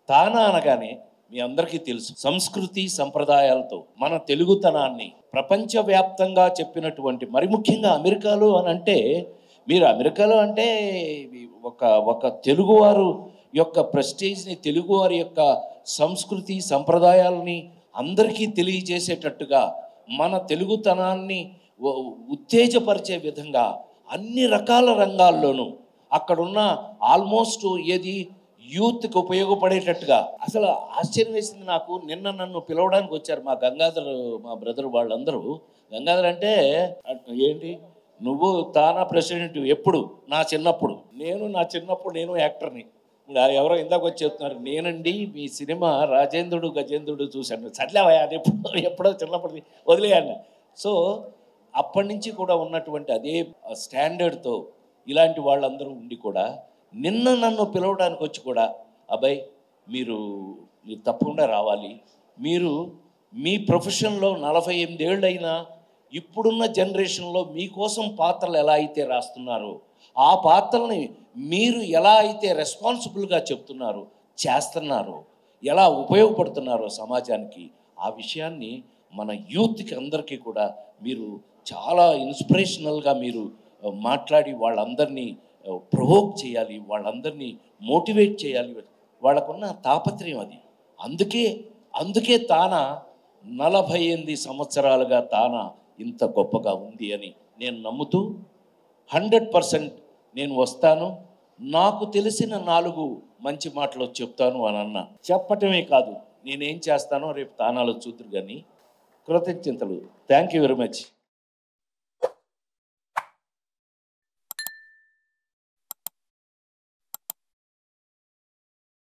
తానా అనగానే మీ అందరికీ తెలుసు సంస్కృతి సంప్రదాయాలతో మన తెలుగుతనాన్ని ప్రపంచవ్యాప్తంగా చెప్పినటువంటి, మరి ముఖ్యంగా అమెరికాలో అని అంటే, మీరు అమెరికాలో అంటే ఒక ఒక తెలుగువారు యొక్క ప్రెస్టేజ్ని, తెలుగువారి యొక్క సంస్కృతి సంప్రదాయాలని అందరికీ తెలియజేసేటట్టుగా మన తెలుగుతనాన్ని ఉత్తేజపరిచే విధంగా అన్ని రకాల రంగాల్లోనూ అక్కడున్న ఆల్మోస్ట్ ఏది యూత్కి ఉపయోగపడేటట్టుగా. అసలు ఆశ్చర్యం వేసింది నాకు. నిన్న నన్ను పిలవడానికి వచ్చారు మా గంగాధర్, మా బ్రదర్ వాళ్ళందరూ. గంగాధర్ అంటే ఏంటి, నువ్వు తానా ప్రెసిడెంట్ ఎప్పుడు? నా చిన్నప్పుడు నేను యాక్టర్ని. ఎవరో ఇందాక వచ్చి చెప్తున్నారు, నేనండి మీ సినిమా రాజేంద్రుడు గజేంద్రుడు చూశాను. సర్లేవయ్యా, అది ఎప్పుడో చిన్నప్పటిది వదిలేయాలి. సో అప్పటి నుంచి కూడా ఉన్నటువంటి అదే స్టాండర్డ్తో ఇలాంటి వాళ్ళందరూ ఉండి కూడా నిన్న నన్ను పిలవడానికి వచ్చి కూడా, అబ్బాయి మీరు తప్పకుండా రావాలి, మీరు మీ ప్రొఫెషన్లో 48 ఏళ్ళైనా ఇప్పుడున్న జనరేషన్లో మీకోసం పాత్రలు ఎలా అయితే రాస్తున్నారో, ఆ పాత్రల్ని మీరు ఎలా అయితే రెస్పాన్సిబుల్గా చెప్తున్నారో, చేస్తున్నారో, ఎలా ఉపయోగపడుతున్నారో సమాజానికి, ఆ విషయాన్ని మన యూత్కి అందరికీ కూడా మీరు చాలా ఇన్స్పిరేషనల్గా మీరు మాట్లాడి వాళ్ళందరినీ ప్రొవోక్ చేయాలి, వాళ్ళందరినీ మోటివేట్ చేయాలి. వాళ్ళకున్న తాపత్రయం అది. అందుకే తానా 48 సంవత్సరాలుగా తానా ఇంత గొప్పగా ఉంది అని నేను నమ్ముతూ 100% నేను వస్తాను. నాకు తెలిసిన 4 మంచి మాటలు చెప్తాను అని అన్నా. చెప్పటమే కాదు, నేనేం చేస్తానో రేపు తానాలో చూద్దరు. కానీ కృతజ్ఞతలు. Thank you very much.